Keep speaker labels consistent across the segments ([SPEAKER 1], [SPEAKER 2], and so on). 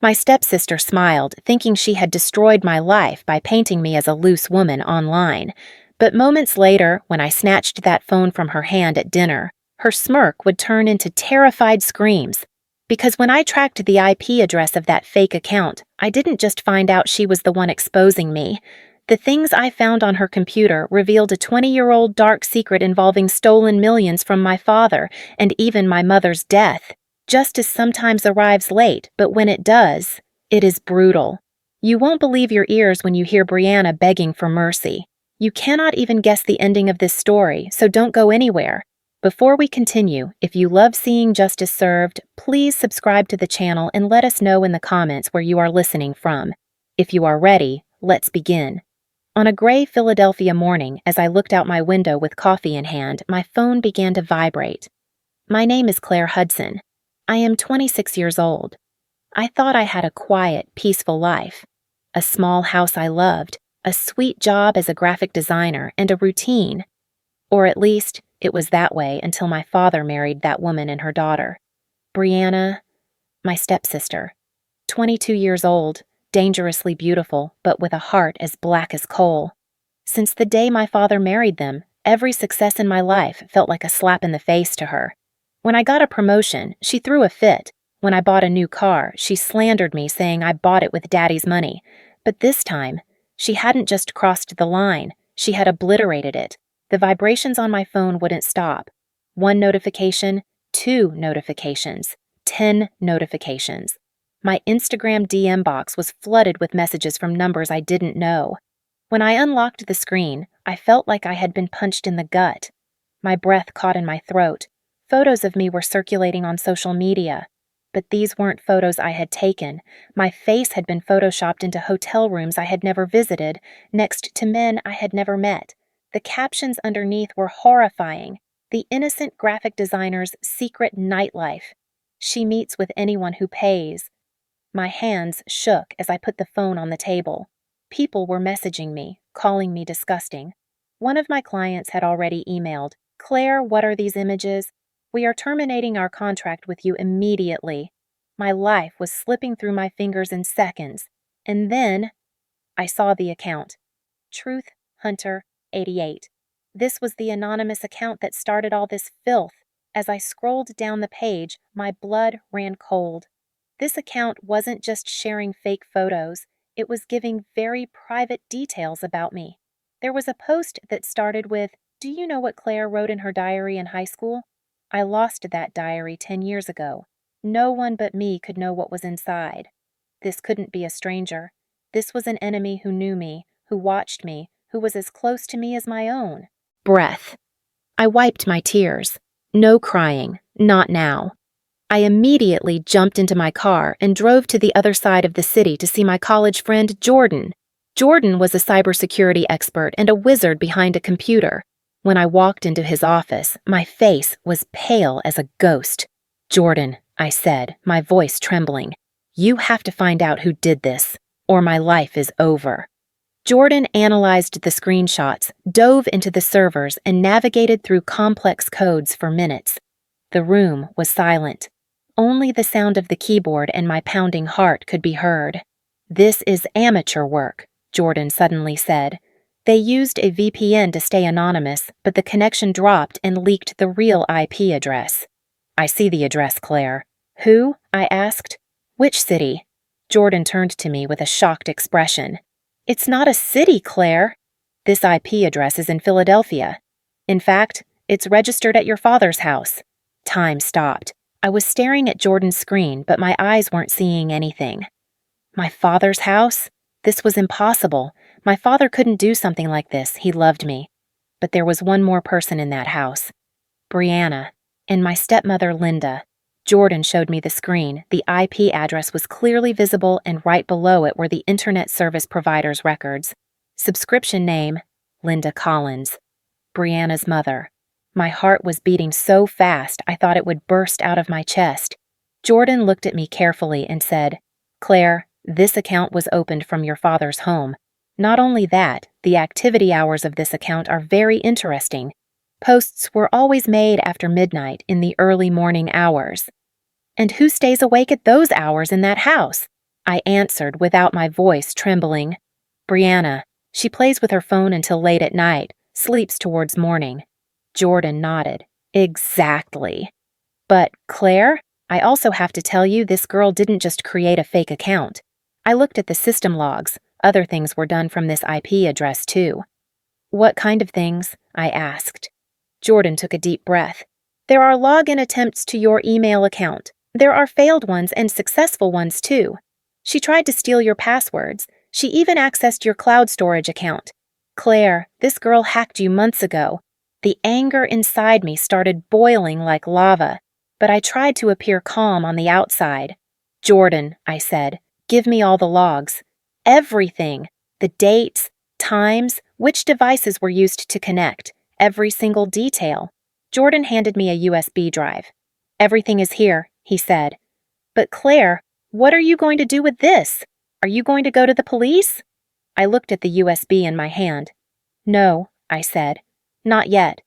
[SPEAKER 1] My stepsister smiled, thinking she had destroyed my life by painting me as a loose woman online. But moments later, when I snatched that phone from her hand at dinner, her smirk would turn into terrified screams. Because when I tracked the IP address of that fake account, I didn't just find out she was the one exposing me. The things I found on her computer revealed a 20-year-old dark secret involving stolen millions from my father and even my mother's death. Justice sometimes arrives late, but when it does, it is brutal. You won't believe your ears when you hear Brianna begging for mercy. You cannot even guess the ending of this story, so don't go anywhere. Before we continue, if you love seeing justice served, please subscribe to the channel and let us know in the comments where you are listening from. If you are ready, let's begin. On a gray Philadelphia morning, as I looked out my window with coffee in hand, my phone began to vibrate. My name is Claire Hudson. I am 26 years old. I thought I had a quiet, peaceful life. A small house I loved, a sweet job as a graphic designer, and a routine. Or at least, it was that way until my father married that woman and her daughter. Brianna, my stepsister. 22 years old, dangerously beautiful, but with a heart as black as coal. Since the day my father married them, every success in my life felt like a slap in the face to her. When I got a promotion, she threw a fit. When I bought a new car, she slandered me, saying I bought it with Daddy's money. But this time, she hadn't just crossed the line, she had obliterated it. The vibrations on my phone wouldn't stop. 1 notification, 2 notifications, 10 notifications. My Instagram DM box was flooded with messages from numbers I didn't know. When I unlocked the screen, I felt like I had been punched in the gut. My breath caught in my throat. Photos of me were circulating on social media. But these weren't photos I had taken. My face had been photoshopped into hotel rooms I had never visited, next to men I had never met. The captions underneath were horrifying. The innocent graphic designer's secret nightlife. She meets with anyone who pays. My hands shook as I put the phone on the table. People were messaging me, calling me disgusting. One of my clients had already emailed, "Claire, what are these images? We are terminating our contract with you immediately." My life was slipping through my fingers in seconds. And then I saw the account. Truth Hunter 88. This was the anonymous account that started all this filth. As I scrolled down the page, my blood ran cold. This account wasn't just sharing fake photos, it was giving very private details about me. There was a post that started with, "Do you know what Claire wrote in her diary in high school? I lost that diary 10 years ago. No one but me could know what was inside." This couldn't be a stranger. This was an enemy who knew me, who watched me, who was as close to me as my own. Breath. I wiped my tears. No crying, not now. I immediately jumped into my car and drove to the other side of the city to see my college friend Jordan. Jordan was a cybersecurity expert and a wizard behind a computer. When I walked into his office, my face was pale as a ghost. "Jordan," I said, my voice trembling, "you have to find out who did this, or my life is over." Jordan analyzed the screenshots, dove into the servers, and navigated through complex codes for minutes. The room was silent. Only the sound of the keyboard and my pounding heart could be heard. "This is amateur work," Jordan suddenly said. "They used a VPN to stay anonymous, but the connection dropped and leaked the real IP address." "I see the address, Claire." "Who?" I asked. "Which city?" Jordan turned to me with a shocked expression. "It's not a city, Claire. This IP address is in Philadelphia. In fact, it's registered at your father's house." Time stopped. I was staring at Jordan's screen, but my eyes weren't seeing anything. My father's house? This was impossible. My father couldn't do something like this. He loved me. But there was one more person in that house. Brianna, and my stepmother, Linda. Jordan showed me the screen. The IP address was clearly visible, and right below it were the internet service provider's records. Subscription name, Linda Collins. Brianna's mother. My heart was beating so fast I thought it would burst out of my chest. Jordan looked at me carefully and said, "Claire, this account was opened from your father's home. Not only that, the activity hours of this account are very interesting. Posts were always made after midnight in the early morning hours." "And who stays awake at those hours in that house?" I answered without my voice trembling. Brianna. She plays with her phone until late at night, sleeps towards morning. Jordan nodded. Exactly. But, Claire, I also have to tell you this girl didn't just create a fake account. I looked at the system logs. Other things were done from this IP address, too. What kind of things? I asked. Jordan took a deep breath. There are login attempts to your email account. There are failed ones and successful ones, too. She tried to steal your passwords. She even accessed your cloud storage account. Claire, this girl hacked you months ago. The anger inside me started boiling like lava, but I tried to appear calm on the outside. Jordan, I said, give me all the logs. Everything. The dates, times, which devices were used to connect. Every single detail. Jordan handed me a USB drive. Everything is here, he said. But Claire, what are you going to do with this? Are you going to go to the police? I looked at the USB in my hand. No, I said. Not yet.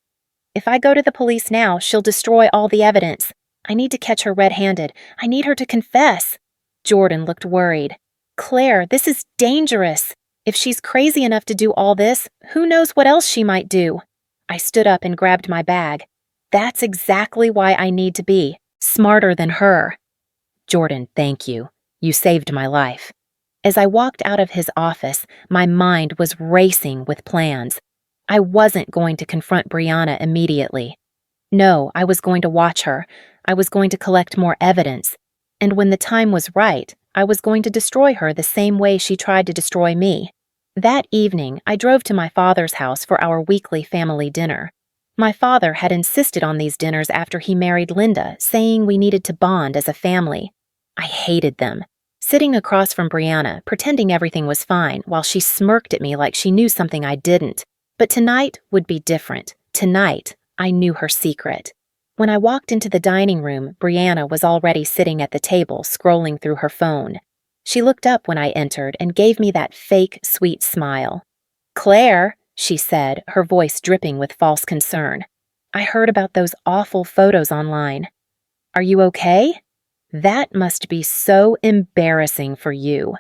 [SPEAKER 1] If I go to the police now, she'll destroy all the evidence. I need to catch her red-handed. I need her to confess. Jordan looked worried. Claire, this is dangerous. If she's crazy enough to do all this, who knows what else she might do? I stood up and grabbed my bag. That's exactly why I need to be smarter than her. Jordan, thank you. You saved my life. As I walked out of his office, my mind was racing with plans. I wasn't going to confront Brianna immediately. No, I was going to watch her. I was going to collect more evidence. And when the time was right, I was going to destroy her the same way she tried to destroy me. That evening, I drove to my father's house for our weekly family dinner. My father had insisted on these dinners after he married Linda, saying we needed to bond as a family. I hated them. Sitting across from Brianna, pretending everything was fine, while she smirked at me like she knew something I didn't. But tonight would be different. Tonight, I knew her secret. When I walked into the dining room, Brianna was already sitting at the table, scrolling through her phone. She looked up when I entered and gave me that fake, sweet smile. Claire, she said, her voice dripping with false concern. I heard about those awful photos online. Are you okay? That must be so embarrassing for you.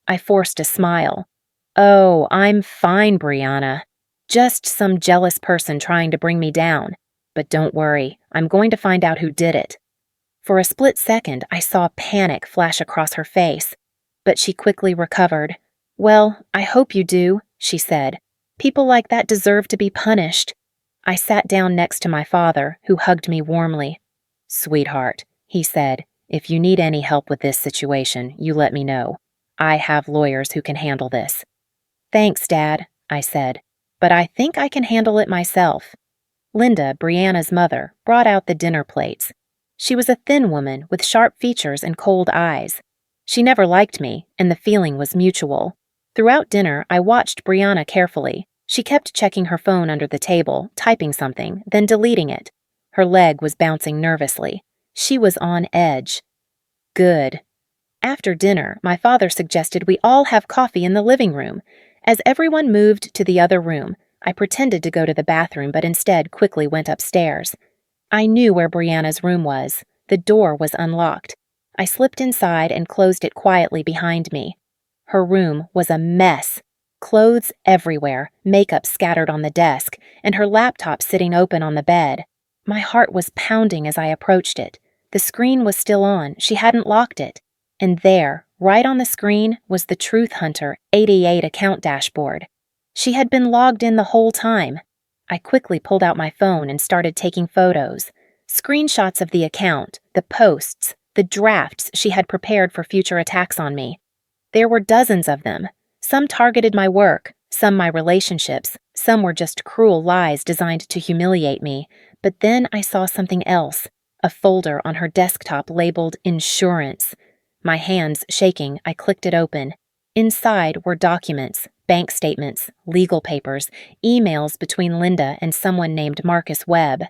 [SPEAKER 1] I forced a smile. Oh, I'm fine, Brianna. Just some jealous person trying to bring me down. But don't worry, I'm going to find out who did it. For a split second, I saw panic flash across her face. But she quickly recovered. Well, I hope you do, she said. People like that deserve to be punished. I sat down next to my father, who hugged me warmly. Sweetheart, he said, if you need any help with this situation, you let me know. I have lawyers who can handle this. Thanks, Dad, I said, but I think I can handle it myself. Linda, Brianna's mother, brought out the dinner plates. She was a thin woman with sharp features and cold eyes. She never liked me, and the feeling was mutual. Throughout dinner, I watched Brianna carefully. She kept checking her phone under the table, typing something, then deleting it. Her leg was bouncing nervously. She was on edge. Good. After dinner, my father suggested we all have coffee in the living room. As everyone moved to the other room, I pretended to go to the bathroom but instead quickly went upstairs. I knew where Brianna's room was. The door was unlocked. I slipped inside and closed it quietly behind me. Her room was a mess. Clothes everywhere, makeup scattered on the desk, and her laptop sitting open on the bed. My heart was pounding as I approached it. The screen was still on. She hadn't locked it. And there, right on the screen, was the Truth Hunter 88 account dashboard. She had been logged in the whole time. I quickly pulled out my phone and started taking photos. Screenshots of the account, the posts, the drafts she had prepared for future attacks on me. There were dozens of them. Some targeted my work, some my relationships, some were just cruel lies designed to humiliate me. But then I saw something else, a folder on her desktop labeled Insurance. My hands shaking, I clicked it open. Inside were documents, bank statements, legal papers, emails between Linda and someone named Marcus Webb.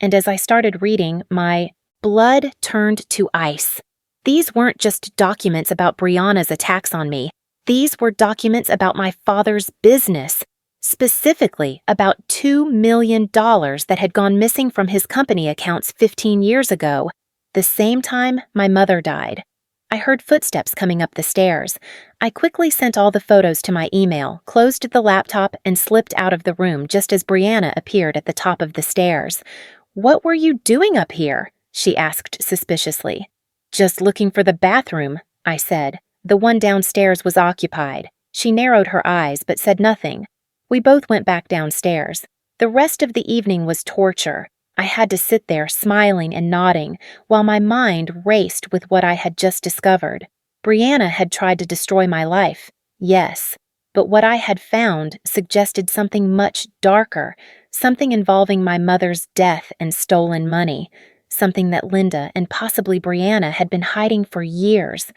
[SPEAKER 1] And as I started reading, my blood turned to ice. These weren't just documents about Brianna's attacks on me. These were documents about my father's business, specifically about $2 million that had gone missing from his company accounts 15 years ago, the same time my mother died. I heard footsteps coming up the stairs. I quickly sent all the photos to my email, closed the laptop, and slipped out of the room just as Brianna appeared at the top of the stairs. "What were you doing up here?" she asked suspiciously. "Just looking for the bathroom," I said. The one downstairs was occupied. She narrowed her eyes but said nothing. We both went back downstairs. The rest of the evening was torture. I had to sit there smiling and nodding while my mind raced with what I had just discovered. Brianna had tried to destroy my life, yes, but what I had found suggested something much darker, something involving my mother's death and stolen money, something that Linda and possibly Brianna had been hiding for years.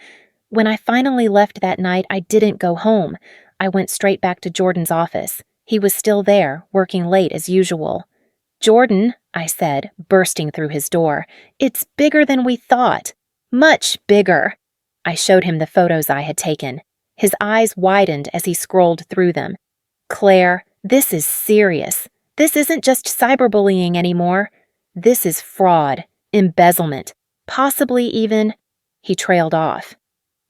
[SPEAKER 1] When I finally left that night, I didn't go home. I went straight back to Jordan's office. He was still there, working late as usual. "Jordan," I said, bursting through his door, "it's bigger than we thought. Much bigger." I showed him the photos I had taken. His eyes widened as he scrolled through them. "Claire, this is serious. This isn't just cyberbullying anymore. This is fraud, embezzlement, possibly even—" He trailed off.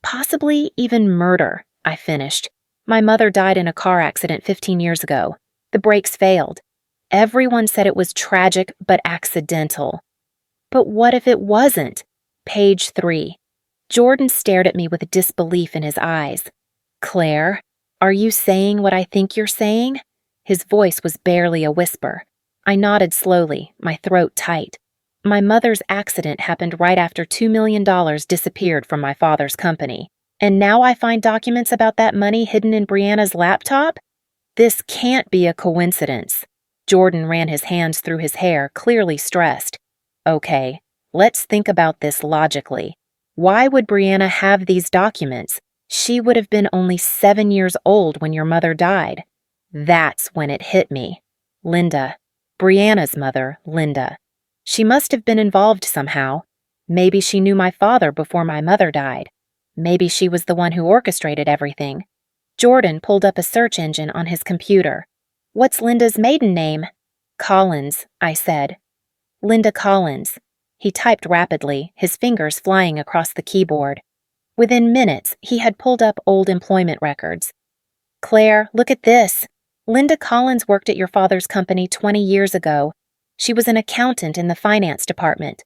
[SPEAKER 1] "Possibly even murder," I finished. "My mother died in a car accident 15 years ago. The brakes failed. Everyone said it was tragic but accidental. But what if it wasn't?" Page 3. Jordan stared at me with disbelief in his eyes. "Claire, are you saying what I think you're saying?" His voice was barely a whisper. I nodded slowly, my throat tight. My mother's accident happened right after $2 million disappeared from my father's company. And now I find documents about that money hidden in Brianna's laptop? This can't be a coincidence. Jordan ran his hands through his hair, clearly stressed. "Okay, let's think about this logically. Why would Brianna have these documents? She would have been only 7 years old when your mother died." That's when it hit me. Linda. Brianna's mother, Linda. She must have been involved somehow. Maybe she knew my father before my mother died. Maybe she was the one who orchestrated everything. Jordan pulled up a search engine on his computer. "What's Linda's maiden name?" "Collins," I said. "Linda Collins." He typed rapidly, his fingers flying across the keyboard. Within minutes, he had pulled up old employment records. "Claire, look at this. Linda Collins worked at your father's company 20 years ago. She was an accountant in the finance department."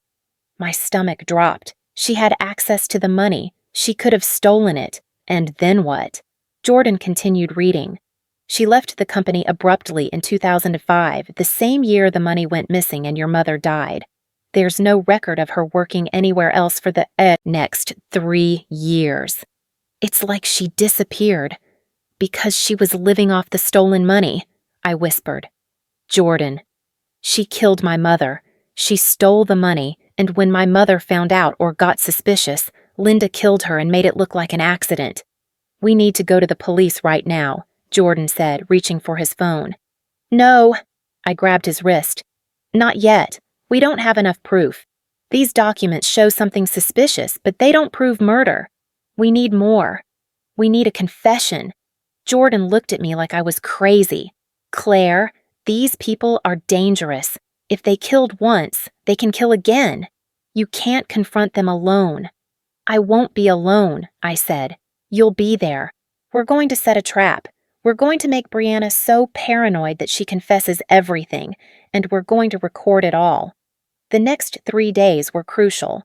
[SPEAKER 1] My stomach dropped. She had access to the money. She could have stolen it. And then what? Jordan continued reading. "She left the company abruptly in 2005, the same year the money went missing and your mother died. There's no record of her working anywhere else for the next 3 years. It's like she disappeared. Because she was living off the stolen money," I whispered. "Jordan, she killed my mother. She stole the money, and when my mother found out or got suspicious, Linda killed her and made it look like an accident." "We need to go to the police right now," Jordan said, reaching for his phone. "No," I grabbed his wrist. "Not yet. We don't have enough proof. These documents show something suspicious, but they don't prove murder. We need more. We need a confession." Jordan looked at me like I was crazy. "Claire, these people are dangerous. If they killed once, they can kill again. You can't confront them alone." "I won't be alone," I said. "You'll be there. We're going to set a trap. We're going to make Brianna so paranoid that she confesses everything, and we're going to record it all." The next 3 days were crucial.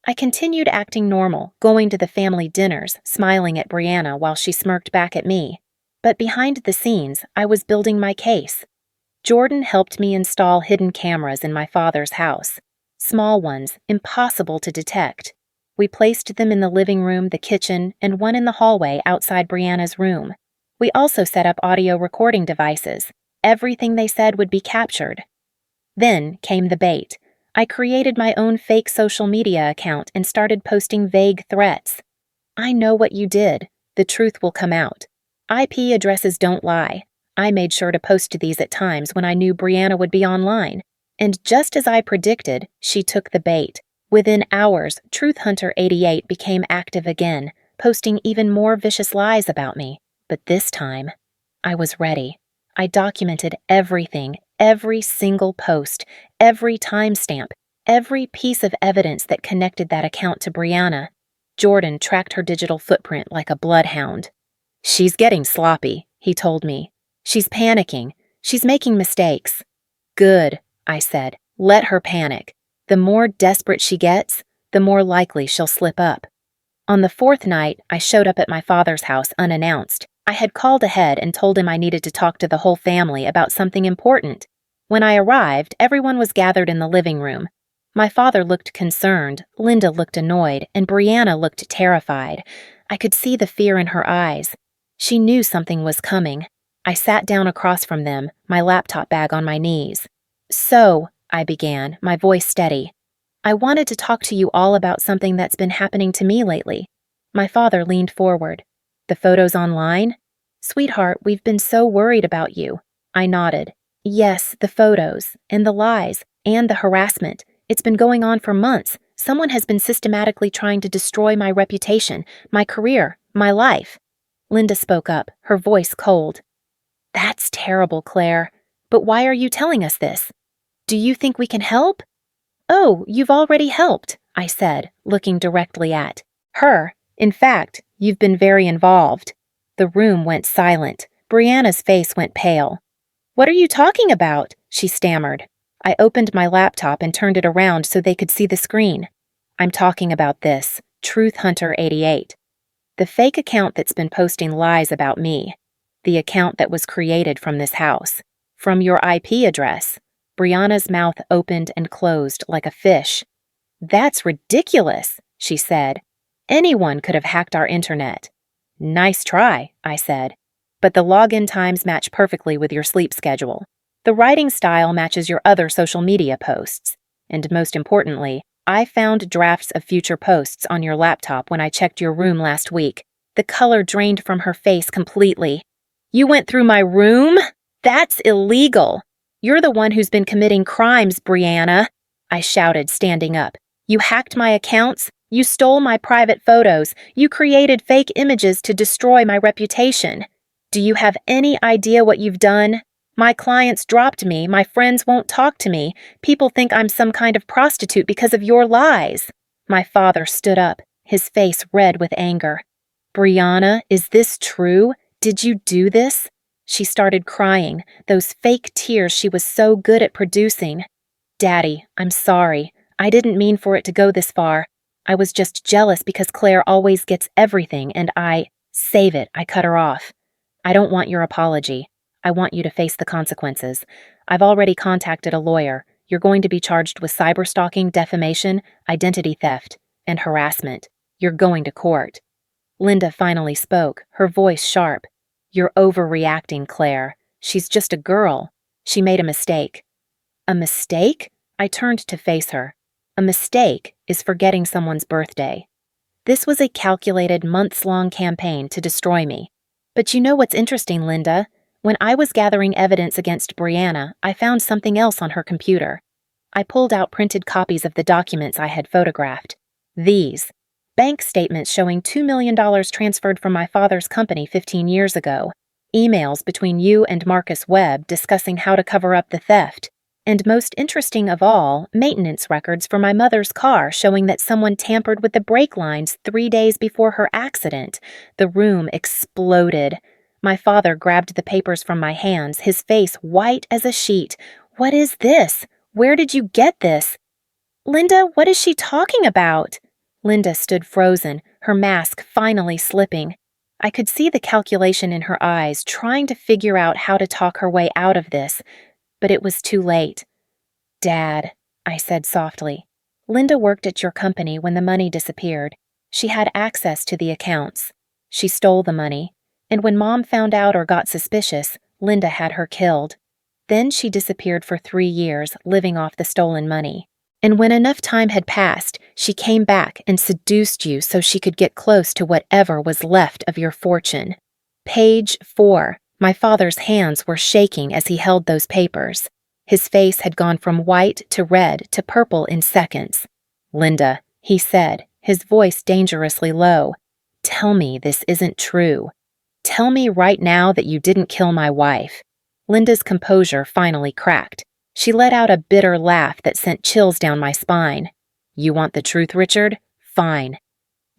[SPEAKER 1] I continued acting normal, going to the family dinners, smiling at Brianna while she smirked back at me. But behind the scenes, I was building my case. Jordan helped me install hidden cameras in my father's house. Small ones, impossible to detect. We placed them in the living room, the kitchen, and one in the hallway outside Brianna's room. We also set up audio recording devices. Everything they said would be captured. Then came the bait. I created my own fake social media account and started posting vague threats. "I know what you did. The truth will come out. IP addresses don't lie." I made sure to post these at times when I knew Brianna would be online. And just as I predicted, she took the bait. Within hours, Truth Hunter 88 became active again, posting even more vicious lies about me. But this time, I was ready. I documented everything, every single post, every timestamp, every piece of evidence that connected that account to Brianna. Jordan tracked her digital footprint like a bloodhound. "She's getting sloppy," he told me. "She's panicking. She's making mistakes." "Good," I said. "Let her panic. The more desperate she gets, the more likely she'll slip up." On the fourth night, I showed up at my father's house unannounced. I had called ahead and told him I needed to talk to the whole family about something important. When I arrived, everyone was gathered in the living room. My father looked concerned, Linda looked annoyed, and Brianna looked terrified. I could see the fear in her eyes. She knew something was coming. I sat down across from them, my laptop bag on my knees. "So," I began, my voice steady, "I wanted to talk to you all about something that's been happening to me lately." My father leaned forward. "The photos online?" "Sweetheart, we've been so worried about you." I nodded. "Yes, the photos, and the lies, and the harassment. It's been going on for months. Someone has been systematically trying to destroy my reputation, my career, my life." Linda spoke up, her voice cold. "That's terrible, Claire. But why are you telling us this? Do you think we can help?" "Oh, you've already helped," I said, looking directly at her. "In fact, you've been very involved." The room went silent. Brianna's face went pale. "What are you talking about?" she stammered. I opened my laptop and turned it around so they could see the screen. "I'm talking about this, Truth Hunter 88. The fake account that's been posting lies about me. The account that was created from this house. From your IP address." Brianna's mouth opened and closed like a fish. "That's ridiculous," she said. "Anyone could have hacked our internet." "Nice try," I said. "But the login times match perfectly with your sleep schedule. The writing style matches your other social media posts. And most importantly, I found drafts of future posts on your laptop when I checked your room last week." The color drained from her face completely. "You went through my room? That's illegal. You're the one who's been committing crimes, Brianna," I shouted, standing up. "You hacked my accounts. You stole my private photos. You created fake images to destroy my reputation. Do you have any idea what you've done? My clients dropped me. My friends won't talk to me. People think I'm some kind of prostitute because of your lies." My father stood up, his face red with anger. "Brianna, is this true? Did you do this?" She started crying, those fake tears she was so good at producing. "Daddy, I'm sorry. I didn't mean for it to go this far. I was just jealous because Claire always gets everything and Save it," I cut her off. "I don't want your apology. I want you to face the consequences. I've already contacted a lawyer. You're going to be charged with cyberstalking, defamation, identity theft, and harassment. You're going to court." Linda finally spoke, her voice sharp. "You're overreacting, Claire. She's just a girl. She made a mistake." "A mistake?" I turned to face her. "A mistake is forgetting someone's birthday." This was a calculated, months-long campaign to destroy me. But you know what's interesting, Linda? When I was gathering evidence against Brianna, I found something else on her computer. I pulled out printed copies of the documents I had photographed. These. Bank statements showing $2 million transferred from my father's company 15 years ago. Emails between you and Marcus Webb discussing how to cover up the theft. And most interesting of all, maintenance records for my mother's car showing that someone tampered with the brake lines 3 days before her accident. The room exploded. My father grabbed the papers from my hands, his face white as a sheet. "What is this? Where did you get this?" "Linda, what is she talking about?" Linda stood frozen, her mask finally slipping. I could see the calculation in her eyes, trying to figure out how to talk her way out of this. But it was too late. "Dad," I said softly. "Linda worked at your company when the money disappeared. She had access to the accounts. She stole the money. And when Mom found out or got suspicious, Linda had her killed. Then she disappeared for 3 years, living off the stolen money. And when enough time had passed, she came back and seduced you so she could get close to whatever was left of your fortune." Page 4. My father's hands were shaking as he held those papers. His face had gone from white to red to purple in seconds. "Linda," he said, his voice dangerously low, "tell me this isn't true. Tell me right now that you didn't kill my wife." Linda's composure finally cracked. She let out a bitter laugh that sent chills down my spine. "You want the truth, Richard? Fine.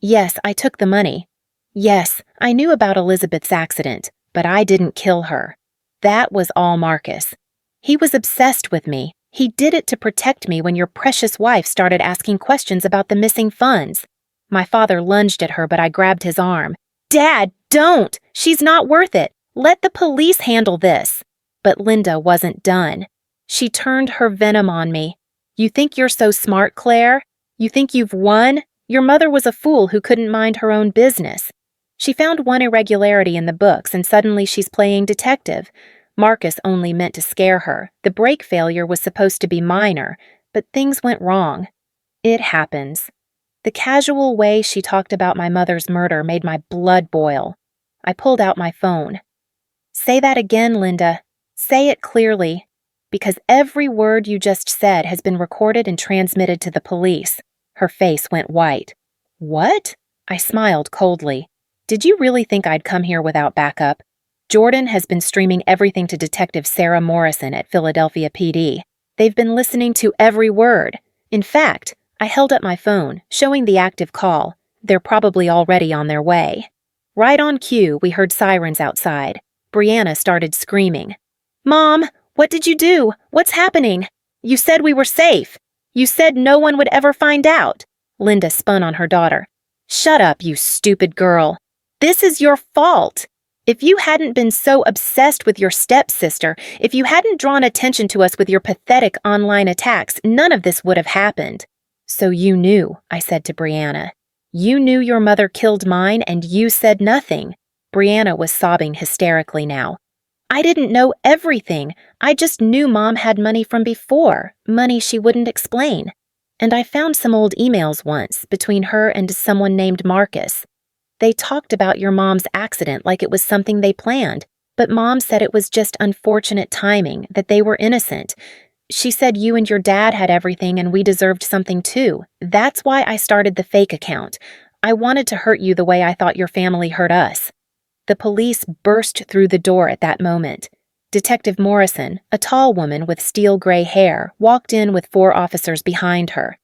[SPEAKER 1] Yes, I took the money. Yes, I knew about Elizabeth's accident, but I didn't kill her. That was all Marcus. He was obsessed with me. He did it to protect me when your precious wife started asking questions about the missing funds. My father lunged at her, but I grabbed his arm. Dad, don't! She's not worth it. Let the police handle this. But Linda wasn't done. She turned her venom on me. You think you're so smart, Claire? You think you've won? Your mother was a fool who couldn't mind her own business. She found one irregularity in the books and suddenly she's playing detective. Marcus only meant to scare her. The brake failure was supposed to be minor, but things went wrong. It happens. The casual way she talked about my mother's murder made my blood boil. I pulled out my phone. Say that again, Linda. Say it clearly. Because every word you just said has been recorded and transmitted to the police. Her face went white. What? I smiled coldly. Did you really think I'd come here without backup? Jordan has been streaming everything to Detective Sarah Morrison at Philadelphia PD. They've been listening to every word. In fact, I held up my phone, showing the active call. They're probably already on their way. Right on cue, we heard sirens outside. Brianna started screaming. Mom, what did you do? What's happening? You said we were safe. You said no one would ever find out. Linda spun on her daughter. Shut up, you stupid girl. This is your fault. If you hadn't been so obsessed with your stepsister, if you hadn't drawn attention to us with your pathetic online attacks, none of this would have happened. So you knew, I said to Brianna. You knew your mother killed mine and you said nothing. Brianna was sobbing hysterically now. I didn't know everything. I just knew Mom had money from before, money she wouldn't explain. And I found some old emails once between her and someone named Marcus. They talked about your mom's accident like it was something they planned, but Mom said it was just unfortunate timing, that they were innocent. She said you and your dad had everything and we deserved something too. That's why I started the fake account. I wanted to hurt you the way I thought your family hurt us. The police burst through the door at that moment. Detective Morrison, a tall woman with steel gray hair, walked in with 4 officers behind her.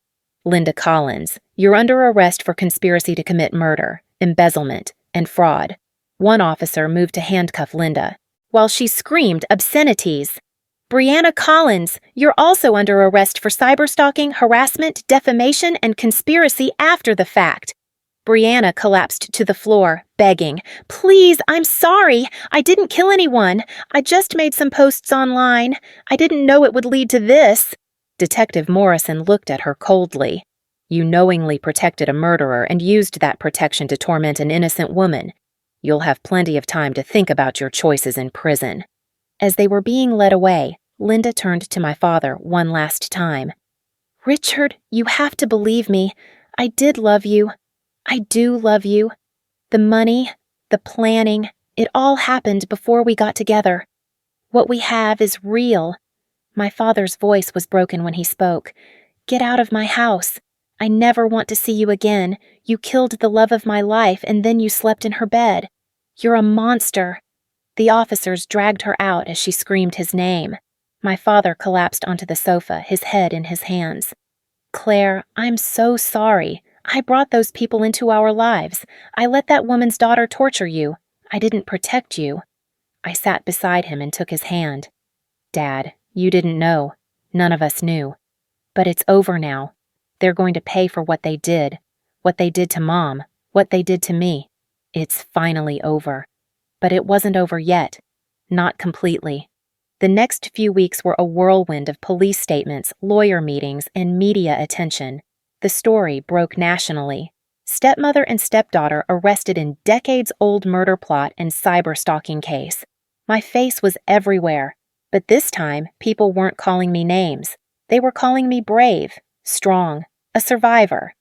[SPEAKER 1] Linda Collins, you're under arrest for conspiracy to commit murder, embezzlement, and fraud. One officer moved to handcuff Linda, while she screamed obscenities. Brianna Collins, you're also under arrest for cyberstalking, harassment, defamation, and conspiracy after the fact. Brianna collapsed to the floor, begging, Please, I'm sorry. I didn't kill anyone. I just made some posts online. I didn't know it would lead to this. Detective Morrison looked at her coldly. You knowingly protected a murderer and used that protection to torment an innocent woman. You'll have plenty of time to think about your choices in prison. As they were being led away, Linda turned to my father one last time. Richard, you have to believe me. I did love you. I do love you. The money, the planning, it all happened before we got together. What we have is real. My father's voice was broken when he spoke. Get out of my house. I never want to see you again. You killed the love of my life and then you slept in her bed. You're a monster. The officers dragged her out as she screamed his name. My father collapsed onto the sofa, his head in his hands. Claire, I'm so sorry. I brought those people into our lives. I let that woman's daughter torture you. I didn't protect you. I sat beside him and took his hand. Dad, you didn't know. None of us knew. But it's over now. They're going to pay for what they did to Mom, what they did to me. It's finally over. But it wasn't over yet. Not completely. The next few weeks were a whirlwind of police statements, lawyer meetings, and media attention. The story broke nationally. Stepmother and stepdaughter arrested in decades-old murder plot and cyber-stalking case. My face was everywhere. But this time, people weren't calling me names. They were calling me brave, strong, a survivor.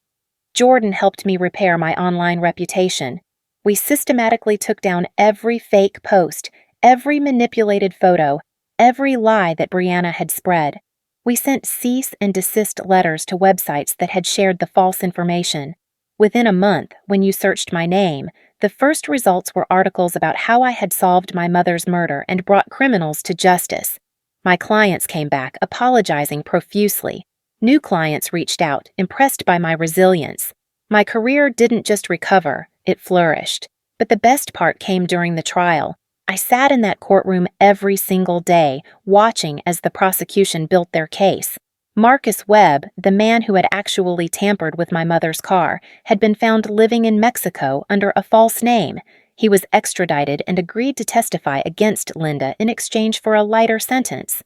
[SPEAKER 1] Jordan helped me repair my online reputation. We systematically took down every fake post, every manipulated photo, every lie that Brianna had spread. We sent cease and desist letters to websites that had shared the false information. Within a month, when you searched my name, the first results were articles about how I had solved my mother's murder and brought criminals to justice. My clients came back, apologizing profusely. New clients reached out, impressed by my resilience. My career didn't just recover, it flourished. But the best part came during the trial. I sat in that courtroom every single day, watching as the prosecution built their case. Marcus Webb, the man who had actually tampered with my mother's car, had been found living in Mexico under a false name. He was extradited and agreed to testify against Linda in exchange for a lighter sentence.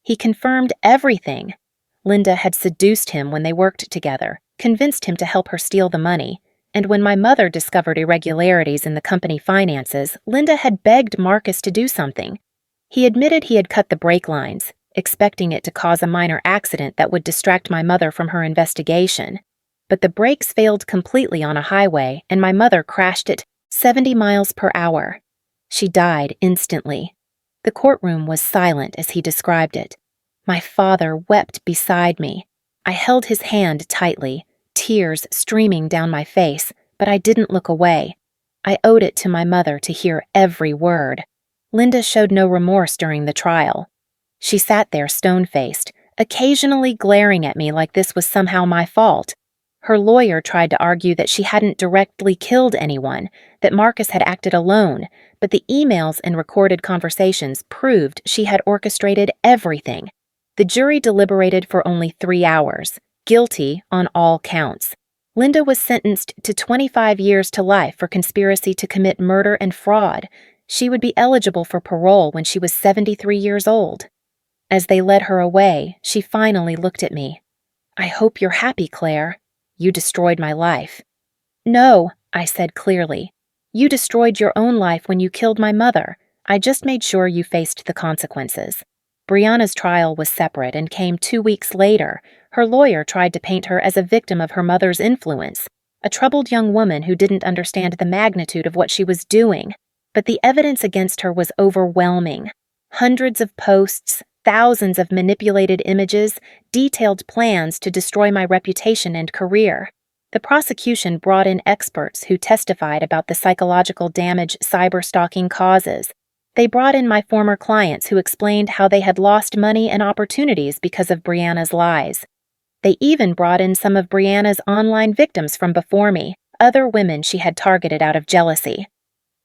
[SPEAKER 1] He confirmed everything. Linda had seduced him when they worked together, convinced him to help her steal the money, and when my mother discovered irregularities in the company finances, Linda had begged Marcus to do something. He admitted he had cut the brake lines, expecting it to cause a minor accident that would distract my mother from her investigation. But the brakes failed completely on a highway, and my mother crashed at 70 miles per hour. She died instantly. The courtroom was silent as he described it. My father wept beside me. I held his hand tightly, tears streaming down my face, but I didn't look away. I owed it to my mother to hear every word. Linda showed no remorse during the trial. She sat there stone-faced, occasionally glaring at me like this was somehow my fault. Her lawyer tried to argue that she hadn't directly killed anyone, that Marcus had acted alone, but the emails and recorded conversations proved she had orchestrated everything. The jury deliberated for only 3 hours, guilty on all counts. Linda was sentenced to 25 years to life for conspiracy to commit murder and fraud. She would be eligible for parole when she was 73 years old. As they led her away, she finally looked at me. "I hope you're happy, Claire. You destroyed my life." "No," I said clearly. "You destroyed your own life when you killed my mother. I just made sure you faced the consequences." Brianna's trial was separate and came 2 weeks later. Her lawyer tried to paint her as a victim of her mother's influence, a troubled young woman who didn't understand the magnitude of what she was doing. But the evidence against her was overwhelming. Hundreds of posts, thousands of manipulated images, detailed plans to destroy my reputation and career. The prosecution brought in experts who testified about the psychological damage cyberstalking causes. They brought in my former clients who explained how they had lost money and opportunities because of Brianna's lies. They even brought in some of Brianna's online victims from before me, other women she had targeted out of jealousy.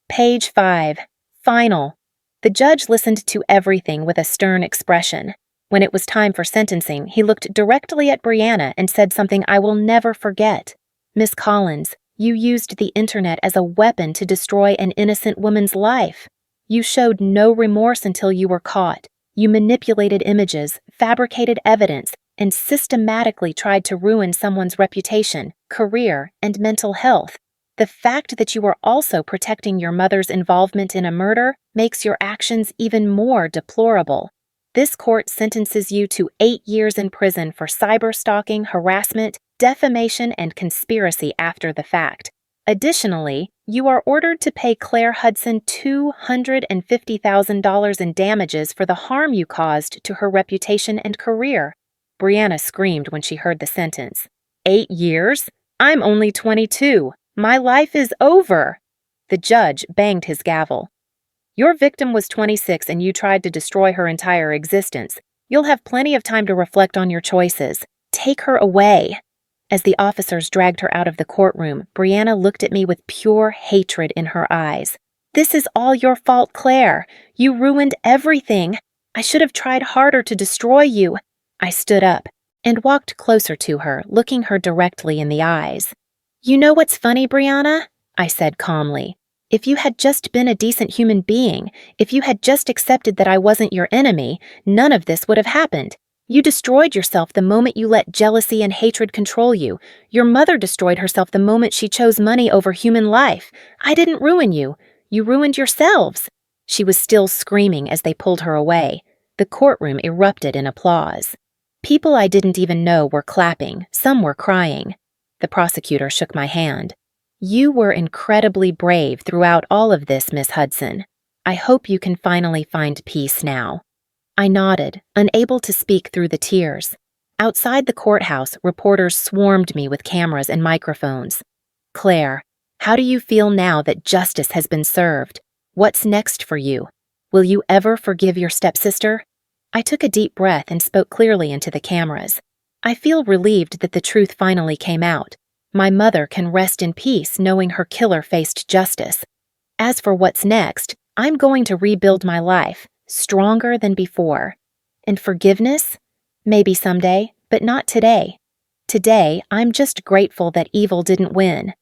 [SPEAKER 1] Page 5. Final. The judge listened to everything with a stern expression. When it was time for sentencing, he looked directly at Brianna and said something I will never forget. "Miss Collins, you used the internet as a weapon to destroy an innocent woman's life. You showed no remorse until you were caught. You manipulated images, fabricated evidence, and systematically tried to ruin someone's reputation, career, and mental health. The fact that you were also protecting your mother's involvement in a murder makes your actions even more deplorable. This court sentences you to 8 years in prison for cyberstalking, harassment, defamation, and conspiracy after the fact. Additionally, you are ordered to pay Claire Hudson $250,000 in damages for the harm you caused to her reputation and career." Brianna screamed when she heard the sentence. 8 years? I'm only 22. My life is over. The judge banged his gavel. "Your victim was 26 and you tried to destroy her entire existence. You'll have plenty of time to reflect on your choices. Take her away." As the officers dragged her out of the courtroom, Brianna looked at me with pure hatred in her eyes. "This is all your fault, Claire. You ruined everything. I should have tried harder to destroy you." I stood up and walked closer to her, looking her directly in the eyes. "You know what's funny, Brianna?" I said calmly. "If you had just been a decent human being, if you had just accepted that I wasn't your enemy, none of this would have happened. You destroyed yourself the moment you let jealousy and hatred control you. Your mother destroyed herself the moment she chose money over human life. I didn't ruin you. You ruined yourselves." She was still screaming as they pulled her away. The courtroom erupted in applause. People I didn't even know were clapping, some were crying. The prosecutor shook my hand. "You were incredibly brave throughout all of this, Miss Hudson. I hope you can finally find peace now." I nodded, unable to speak through the tears. Outside the courthouse, reporters swarmed me with cameras and microphones. "Claire, how do you feel now that justice has been served? What's next for you? Will you ever forgive your stepsister?" I took a deep breath and spoke clearly into the cameras. "I feel relieved that the truth finally came out. My mother can rest in peace knowing her killer faced justice. As for what's next, I'm going to rebuild my life, stronger than before. And forgiveness? Maybe someday, but not today. Today, I'm just grateful that evil didn't win.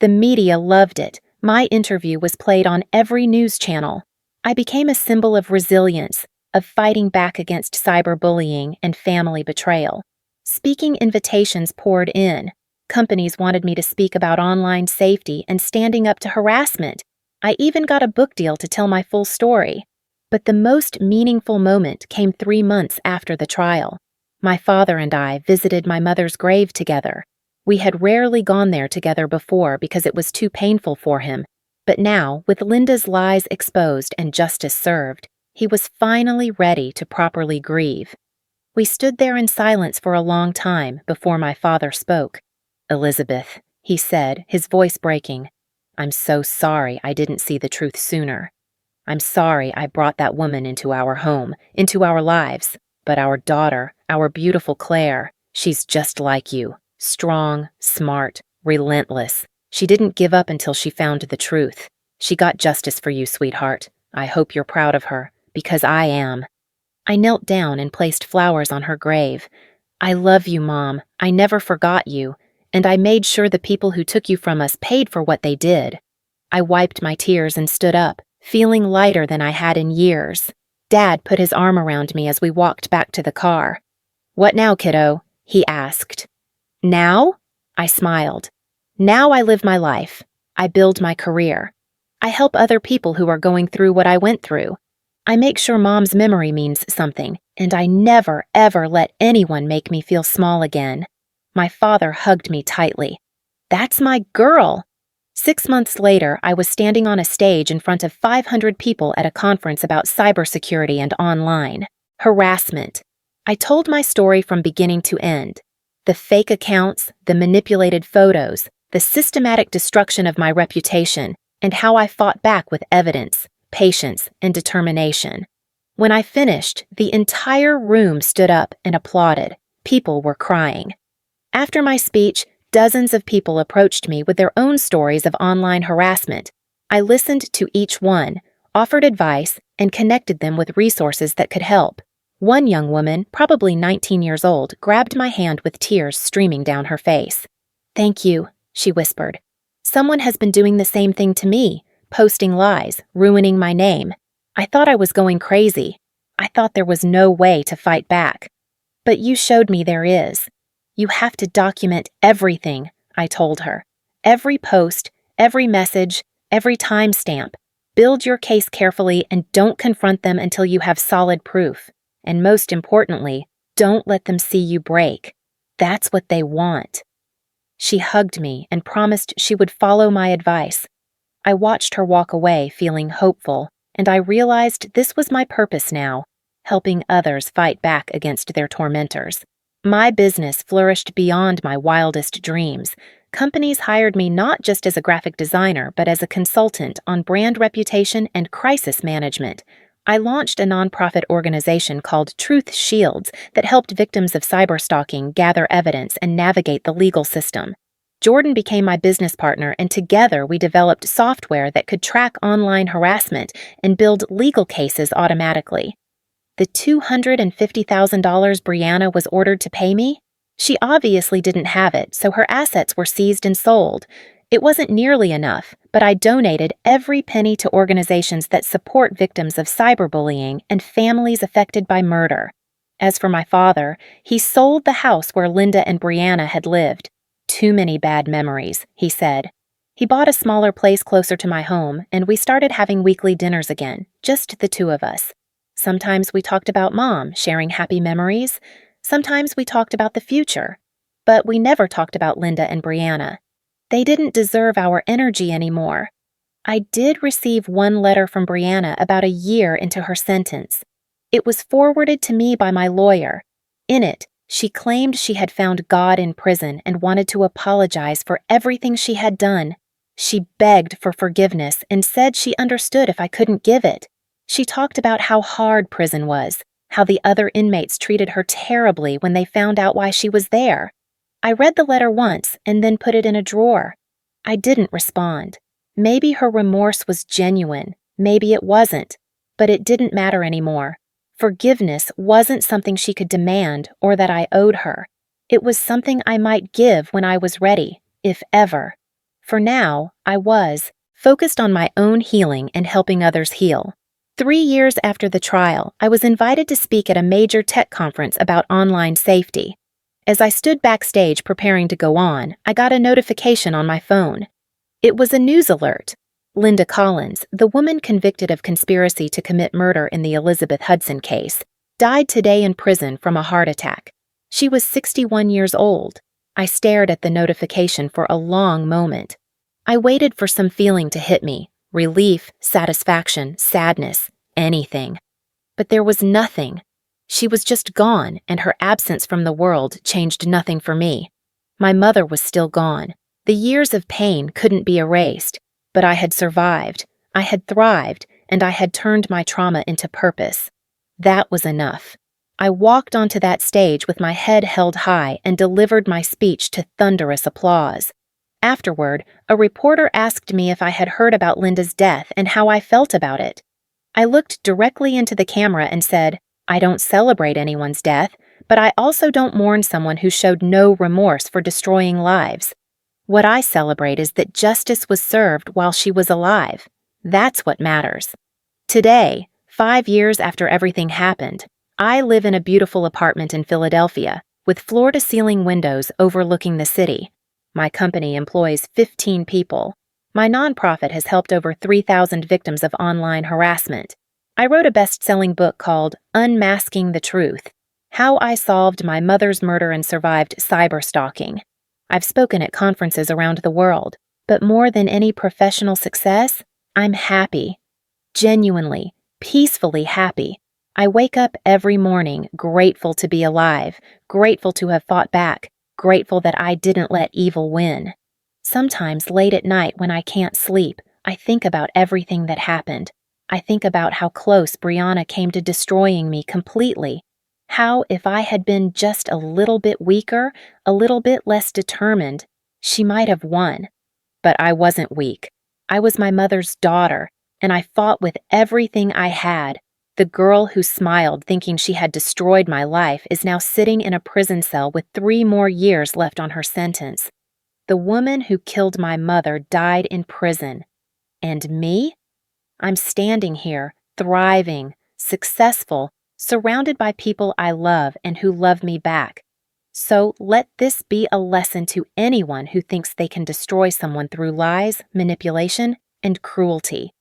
[SPEAKER 1] The media loved it. My interview was played on every news channel. I became a symbol of resilience, of fighting back against cyberbullying and family betrayal. Speaking invitations poured in. Companies wanted me to speak about online safety and standing up to harassment. I even got a book deal to tell my full story. But the most meaningful moment came 3 months after the trial. My father and I visited my mother's grave together. We had rarely gone there together before because it was too painful for him, but now, with Linda's lies exposed and justice served, he was finally ready to properly grieve. We stood there in silence for a long time before my father spoke. "Elizabeth," he said, his voice breaking, "I'm so sorry I didn't see the truth sooner. I'm sorry I brought that woman into our home, into our lives. But our daughter, our beautiful Claire, she's just like you. Strong, smart, relentless. She didn't give up until she found the truth. She got justice for you, sweetheart. I hope you're proud of her, because I am." I knelt down and placed flowers on her grave. "I love you, Mom. I never forgot you. And I made sure the people who took you from us paid for what they did." I wiped my tears and stood up, feeling lighter than I had in years. Dad put his arm around me as we walked back to the car. "What now, kiddo?" he asked. "Now?" I smiled. "Now I live my life. I build my career. I help other people who are going through what I went through. I make sure Mom's memory means something, and I never, ever let anyone make me feel small again." My father hugged me tightly. "That's my girl!" 6 months later, I was standing on a stage in front of 500 people at a conference about cybersecurity and online harassment. I told my story from beginning to end. The fake accounts, the manipulated photos, the systematic destruction of my reputation, and how I fought back with evidence, patience, and determination. When I finished, the entire room stood up and applauded. People were crying. After my speech, dozens of people approached me with their own stories of online harassment. I listened to each one, offered advice, and connected them with resources that could help. One young woman, probably 19 years old, grabbed my hand with tears streaming down her face. "Thank you," she whispered. "Someone has been doing the same thing to me, posting lies, ruining my name. I thought I was going crazy. I thought there was no way to fight back. But you showed me there is. You have to document everything," I told her. "Every post, every message, every timestamp. Build your case carefully and don't confront them until you have solid proof. And most importantly, don't let them see you break. That's what they want." She hugged me and promised she would follow my advice. I watched her walk away feeling hopeful, and I realized this was my purpose now, helping others fight back against their tormentors. My business flourished beyond my wildest dreams. Companies hired me not just as a graphic designer, but as a consultant on brand reputation and crisis management. I launched a nonprofit organization called Truth Shields that helped victims of cyberstalking gather evidence and navigate the legal system. Jordan became my business partner, and together we developed software that could track online harassment and build legal cases automatically. The $250,000 Brianna was ordered to pay me? She obviously didn't have it, so her assets were seized and sold. It wasn't nearly enough, but I donated every penny to organizations that support victims of cyberbullying and families affected by murder. As for my father, he sold the house where Linda and Brianna had lived. "Too many bad memories," he said. He bought a smaller place closer to my home, and we started having weekly dinners again, just the two of us. Sometimes we talked about Mom, sharing happy memories. Sometimes we talked about the future. But we never talked about Linda and Brianna. They didn't deserve our energy anymore. I did receive one letter from Brianna about a year into her sentence. It was forwarded to me by my lawyer. In it, she claimed she had found God in prison and wanted to apologize for everything she had done. She begged for forgiveness and said she understood if I couldn't give it. She talked about how hard prison was, how the other inmates treated her terribly when they found out why she was there. I read the letter once and then put it in a drawer. I didn't respond. Maybe her remorse was genuine, maybe it wasn't, but it didn't matter anymore. Forgiveness wasn't something she could demand or that I owed her. It was something I might give when I was ready, if ever. For now, I was focused on my own healing and helping others heal. 3 years after the trial, I was invited to speak at a major tech conference about online safety. As I stood backstage preparing to go on, I got a notification on my phone. It was a news alert. Linda Collins, the woman convicted of conspiracy to commit murder in the Elizabeth Hudson case, died today in prison from a heart attack. She was 61 years old. I stared at the notification for a long moment. I waited for some feeling to hit me: relief, satisfaction, sadness, anything. But there was nothing. She was just gone, and her absence from the world changed nothing for me. My mother was still gone. The years of pain couldn't be erased, but I had survived, I had thrived, and I had turned my trauma into purpose. That was enough. I walked onto that stage with my head held high and delivered my speech to thunderous applause. Afterward, a reporter asked me if I had heard about Linda's death and how I felt about it. I looked directly into the camera and said, "I don't celebrate anyone's death, but I also don't mourn someone who showed no remorse for destroying lives. What I celebrate is that justice was served while she was alive. That's what matters." Today, 5 years after everything happened, I live in a beautiful apartment in Philadelphia with floor-to-ceiling windows overlooking the city. My company employs 15 people. My nonprofit has helped over 3,000 victims of online harassment. I wrote a best-selling book called Unmasking the Truth: How I Solved My Mother's Murder and Survived Cyberstalking. I've spoken at conferences around the world, but more than any professional success, I'm happy. Genuinely, peacefully happy. I wake up every morning grateful to be alive, grateful to have fought back, grateful that I didn't let evil win. Sometimes late at night when I can't sleep, I think about everything that happened. I think about how close Brianna came to destroying me completely. How, if I had been just a little bit weaker, a little bit less determined, she might have won. But I wasn't weak. I was my mother's daughter, and I fought with everything I had. The girl who smiled thinking she had destroyed my life is now sitting in a prison cell with 3 more years left on her sentence. The woman who killed my mother died in prison. And me? I'm standing here, thriving, successful, surrounded by people I love and who love me back. So let this be a lesson to anyone who thinks they can destroy someone through lies, manipulation, and cruelty.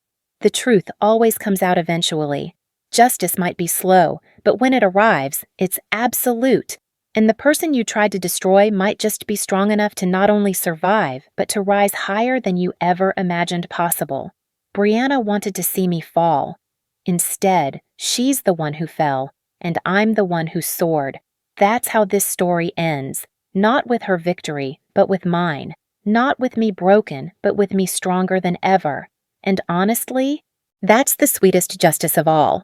[SPEAKER 1] The truth always comes out eventually. Justice might be slow, but when it arrives, it's absolute. And the person you tried to destroy might just be strong enough to not only survive, but to rise higher than you ever imagined possible. Brianna wanted to see me fall. Instead, she's the one who fell, and I'm the one who soared. That's how this story ends. Not with her victory, but with mine. Not with me broken, but with me stronger than ever. And honestly, that's the sweetest justice of all.